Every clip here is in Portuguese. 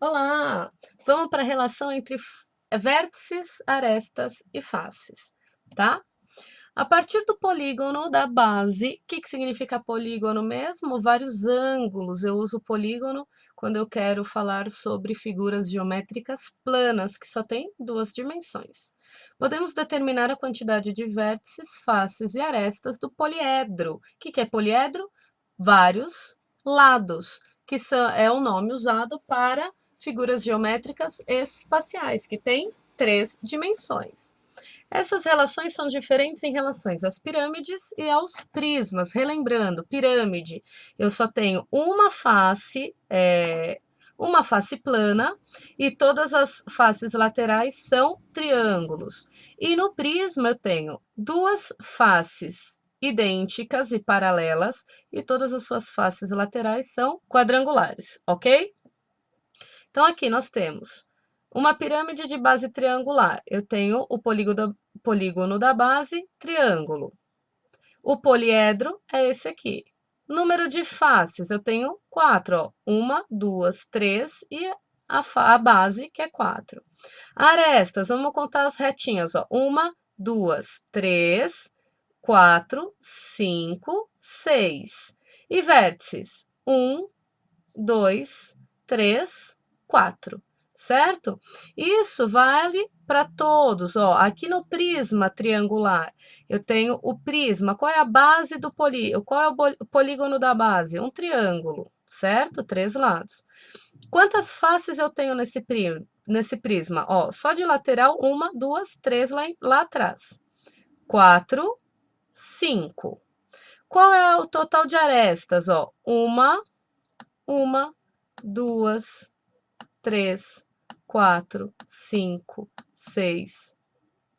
Olá! Vamos para a relação entre vértices, arestas e faces, tá? A partir do polígono da base, o que significa polígono mesmo? Vários ângulos. Eu uso polígono quando eu quero falar sobre figuras geométricas planas, que só tem duas dimensões. Podemos determinar a quantidade de vértices, faces e arestas do poliedro. O que é poliedro? Vários lados, que é o nome usado para figuras geométricas espaciais, que tem três dimensões. Essas relações são diferentes em relações às pirâmides e aos prismas. Relembrando, pirâmide, eu só tenho uma face plana e todas as faces laterais são triângulos. E no prisma eu tenho duas faces idênticas e paralelas e todas as suas faces laterais são quadrangulares, ok? Então aqui nós temos uma pirâmide de base triangular. Eu tenho o polígono da base, triângulo. O poliedro é esse aqui. Número de faces, eu tenho 4, ó. 1, 2, 3 e a base, que é 4. Arestas, vamos contar as retinhas, ó. 1, 2, 3, 4, 5, 6. E vértices, 1, 2, 3, 4, certo? Isso vale para todos, ó. Aqui no prisma triangular, eu tenho o prisma. Qual é a base do polígono? Qual é o polígono da base? Um triângulo, certo? 3 lados. Quantas faces eu tenho nesse prisma? Ó, só de lateral, 1, 2, 3 lá atrás. 4, 5. Qual é o total de arestas? Ó, 1, 2, 3, 4, 5, 6,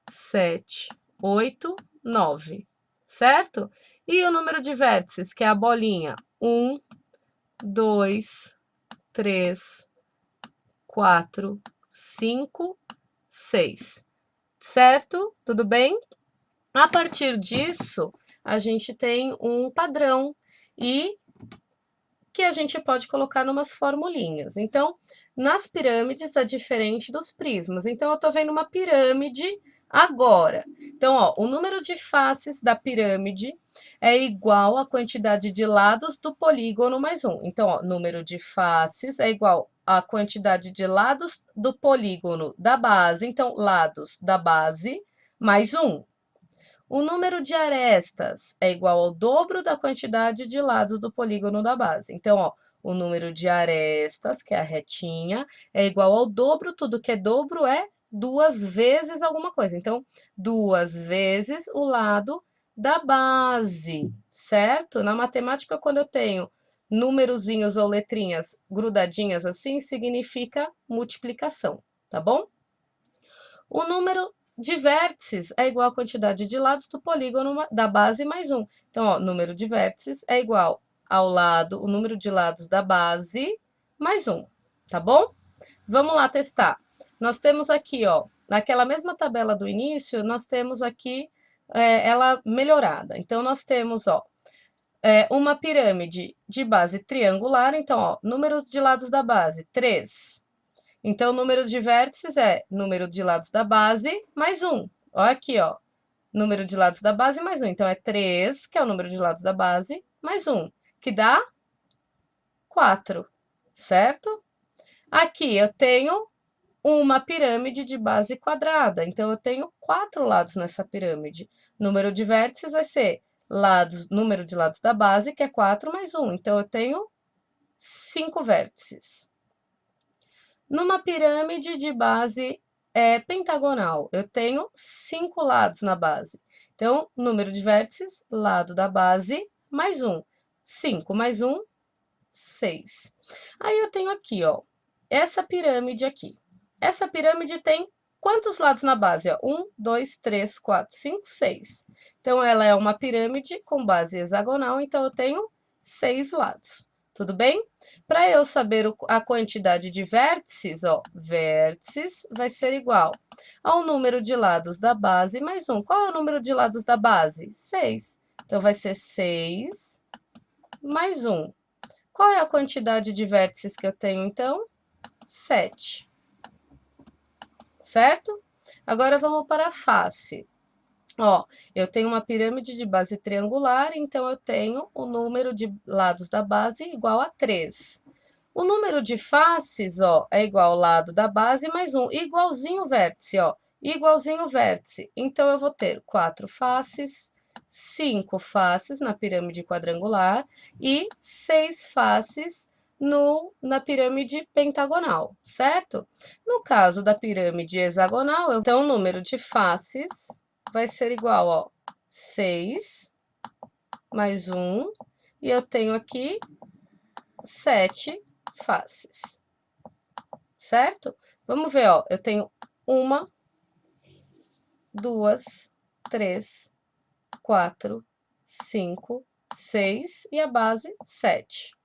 7, 8, 9, certo? E o número de vértices, que é a bolinha? 1, 2, 3, 4, 5, 6, certo? Tudo bem? A partir disso, a gente tem um padrão e que a gente pode colocar numas formulinhas. Então, nas pirâmides é diferente dos prismas. Então, eu estou vendo uma pirâmide agora. Então, ó, o número de faces da pirâmide é igual à quantidade de lados do polígono mais 1. Então, ó, número de faces é igual à quantidade de lados do polígono da base. Então, lados da base mais 1. O número de arestas é igual ao dobro da quantidade de lados do polígono da base. Então, ó, o número de arestas, que é a retinha, é igual ao dobro, tudo que é dobro é 2 vezes alguma coisa. Então, 2 vezes o lado da base, certo? Na matemática, quando eu tenho númerozinhos ou letrinhas grudadinhas assim, significa multiplicação, tá bom? O número de vértices é igual à quantidade de lados do polígono da base mais 1. Então, ó, número de vértices é igual ao lado, o número de lados da base mais 1, tá bom? Vamos lá testar. Nós temos aqui, ó, naquela mesma tabela do início, nós temos aqui ela melhorada. Então, nós temos, ó, uma pirâmide de base triangular. Então, ó, números de lados da base, 3. Então, o número de vértices é número de lados da base mais 1. Olha aqui, ó. Número de lados da base mais 1. Então, é 3, que é o número de lados da base, mais 1, que dá 4, certo? Aqui eu tenho uma pirâmide de base quadrada. Então, eu tenho 4 lados nessa pirâmide. Número de vértices vai ser número de lados da base, que é 4 mais 1. Então, eu tenho 5 vértices. Numa pirâmide de base pentagonal, eu tenho 5 lados na base. Então, número de vértices, lado da base, mais 1. 5 mais 1, 6. Aí eu tenho aqui, ó, essa pirâmide aqui. Essa pirâmide tem quantos lados na base? 1, 2, 3, 4, 5, 6. Então, ela é uma pirâmide com base hexagonal, então eu tenho 6 lados. Tudo bem? Para eu saber a quantidade de vértices, ó, vértices vai ser igual ao número de lados da base mais 1. Qual é o número de lados da base? 6. Então, vai ser 6 mais 1. Qual é a quantidade de vértices que eu tenho, então? 7. Certo? Agora vamos para a face. Ó, eu tenho uma pirâmide de base triangular, então eu tenho o número de lados da base igual a 3. O número de faces, ó, é igual ao lado da base mais 1, igualzinho o vértice, ó, igualzinho o vértice. Então, eu vou ter 4 faces, 5 faces na pirâmide quadrangular e 6 faces na pirâmide pentagonal, certo? No caso da pirâmide hexagonal, então o número de faces vai ser igual, ó, 6 mais 1, e eu tenho aqui 7 faces, certo? Vamos ver, ó, eu tenho 1, 2, 3, 4, 5, 6 e a base 7.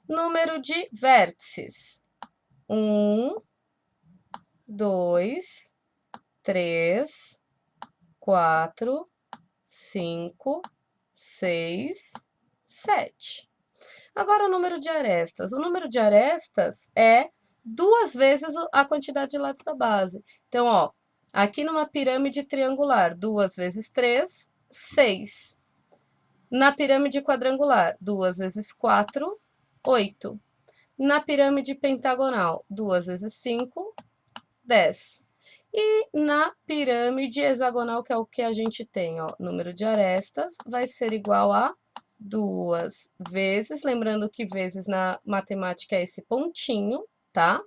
Número de vértices: 1, 2, 3, 4, 5, 6, 7. Agora, o número de arestas. O número de arestas é 2 vezes a quantidade de lados da base. Então, ó, aqui numa pirâmide triangular, 2 vezes 3, 6. Na pirâmide quadrangular, 2 vezes 4, 8. Na pirâmide pentagonal, 2 vezes 5, 10. E na pirâmide hexagonal, que é o que a gente tem, ó, número de arestas vai ser igual a 2 vezes, lembrando que vezes na matemática é esse pontinho, tá?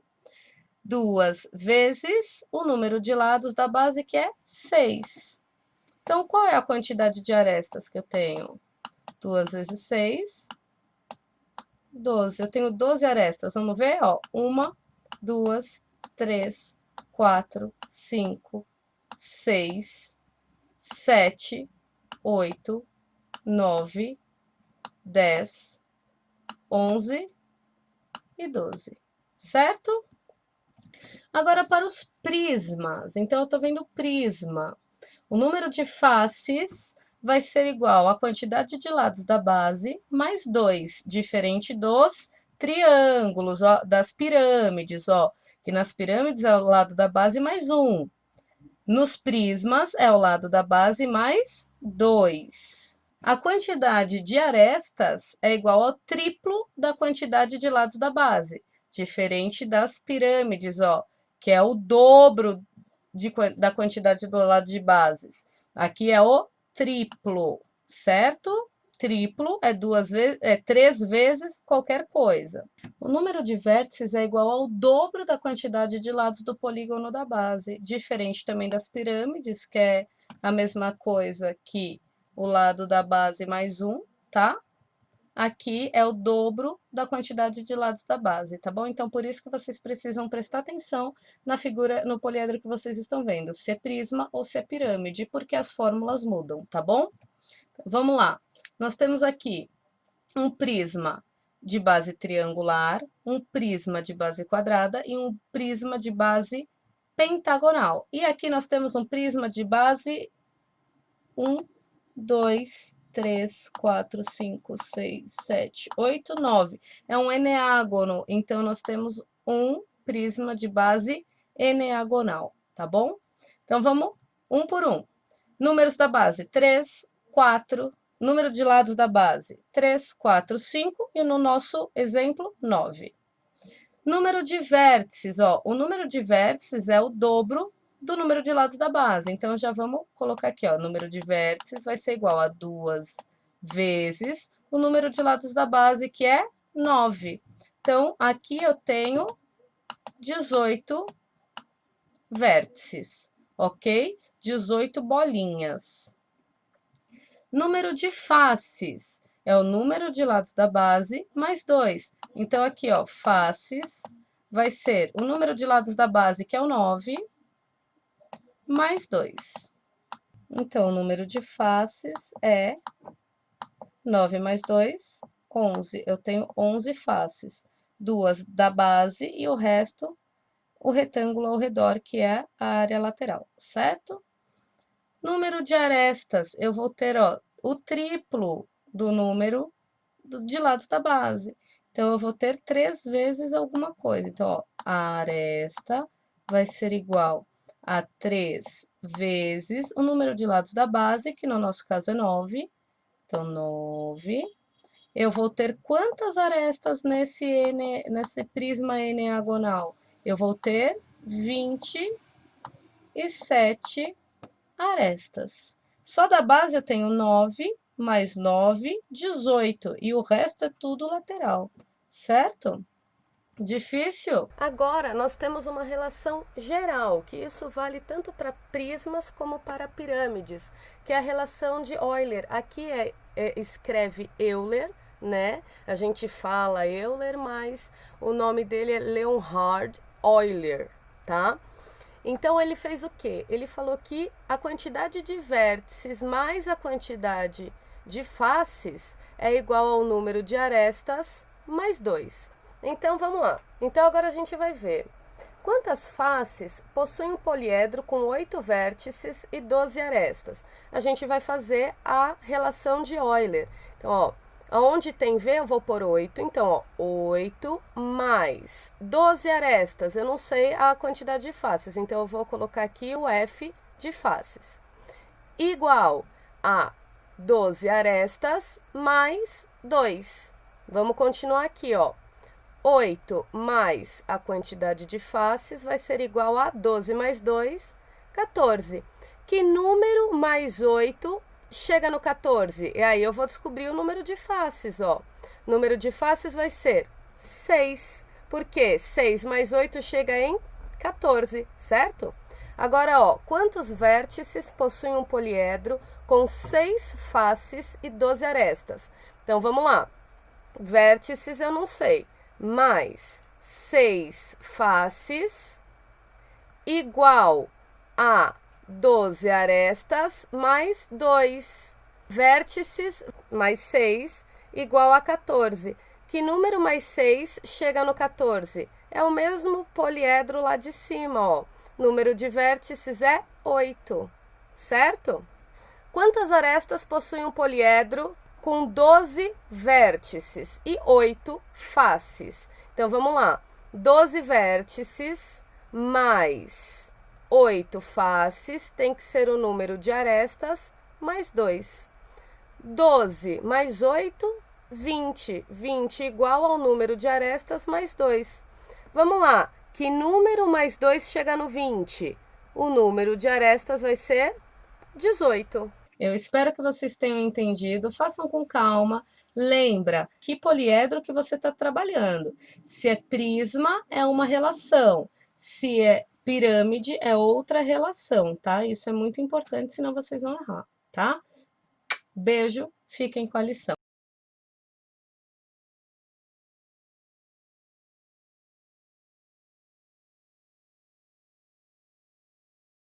2 vezes o número de lados da base, que é 6. Então, qual é a quantidade de arestas que eu tenho? 2 vezes 6, 12. Eu tenho 12 arestas, vamos ver? Ó, 1, 2, 3, 4, 5, 6, 7, 8, 9, 10, 11 e 12, certo? Agora, para os prismas. Então, eu estou vendo prisma. O número de faces vai ser igual à quantidade de lados da base mais 2, diferente dos triângulos, ó, das pirâmides, ó, que nas pirâmides é o lado da base mais 1. Nos prismas é o lado da base mais 2. A quantidade de arestas é igual ao triplo da quantidade de lados da base, diferente das pirâmides, ó, que é o dobro da quantidade do lado de bases. Aqui é o triplo, certo? Triplo é 3 vezes qualquer coisa. O número de vértices é igual ao dobro da quantidade de lados do polígono da base, diferente também das pirâmides, que é a mesma coisa que o lado da base mais 1, tá? Aqui é o dobro da quantidade de lados da base, tá bom? Então, por isso que vocês precisam prestar atenção na figura, no poliedro que vocês estão vendo, se é prisma ou se é pirâmide, porque as fórmulas mudam, tá bom? Vamos lá. Nós temos aqui um prisma de base triangular, um prisma de base quadrada e um prisma de base pentagonal. E aqui nós temos um prisma de base 1, 2, 3, 4, 5, 6, 7, 8, 9. É um eneágono, então nós temos um prisma de base eneagonal, tá bom? Então vamos um por um. Números da base: 3, 4. Número de lados da base: 3, 4, 5. E no nosso exemplo, 9. Número de vértices, ó. O número de vértices é o dobro do número de lados da base. Então, já vamos colocar aqui, ó. O número de vértices vai ser igual a 2 vezes o número de lados da base, que é 9. Então, aqui eu tenho 18 vértices, ok? 18 bolinhas. Número de faces é o número de lados da base mais 2. Então, aqui, ó, faces vai ser o número de lados da base, que é o 9, mais 2. Então, o número de faces é 9 mais 2, 11. Eu tenho 11 faces, 2 da base e o resto, o retângulo ao redor, que é a área lateral, certo? Número de arestas, eu vou ter, ó, o triplo do número de lados da base. Então, eu vou ter 3 vezes alguma coisa. Então, ó, a aresta vai ser igual a 3 vezes o número de lados da base, que no nosso caso é 9. Então, 9. Eu vou ter quantas arestas nesse prisma eneagonal? Eu vou ter 27 arestas. Só da base eu tenho 9 mais 9, 18. E o resto é tudo lateral, certo? Difícil? Agora, nós temos uma relação geral, que isso vale tanto para prismas como para pirâmides, que é a relação de Euler. Aqui escreve Euler, né? A gente fala Euler, mas o nome dele é Leonhard Euler, tá? Então ele fez o quê? Ele falou que a quantidade de vértices mais a quantidade de faces é igual ao número de arestas mais 2. Então vamos lá. Então agora a gente vai ver quantas faces possui um poliedro com 8 vértices e 12 arestas. A gente vai fazer a relação de Euler. Então, ó, onde tem V eu vou por 8. Então, ó, 8 mais 12 arestas. Eu não sei a quantidade de faces, então eu vou colocar aqui o F de faces. Igual a 12 arestas mais 2. Vamos continuar aqui, ó. 8 mais a quantidade de faces vai ser igual a 12 mais 2, 14. Que número mais 8 chega no 14? E aí eu vou descobrir o número de faces, ó. O número de faces vai ser 6, porque 6 mais 8 chega em 14, certo? Agora, ó, quantos vértices possui um poliedro com 6 faces e 12 arestas? Então, vamos lá. Vértices eu não sei, mais 6 faces igual a 12 arestas mais 2. Vértices mais 6 igual a 14. Que número mais 6 chega no 14? É o mesmo poliedro lá de cima, ó. Número de vértices é 8, certo? Quantas arestas possui um poliedro com 12 vértices e 8 faces? Então, vamos lá. 12 vértices mais 8 faces tem que ser o número de arestas mais 2. 12 mais 8, 20. 20 igual ao número de arestas mais 2. Vamos lá. Que número mais 2 chega no 20? O número de arestas vai ser 18. Eu espero que vocês tenham entendido. Façam com calma. Lembra que poliedro que você está trabalhando. Se é prisma, é uma relação. Se é pirâmide, é outra relação, tá? Isso é muito importante, senão vocês vão errar, tá? Beijo, fiquem com a lição.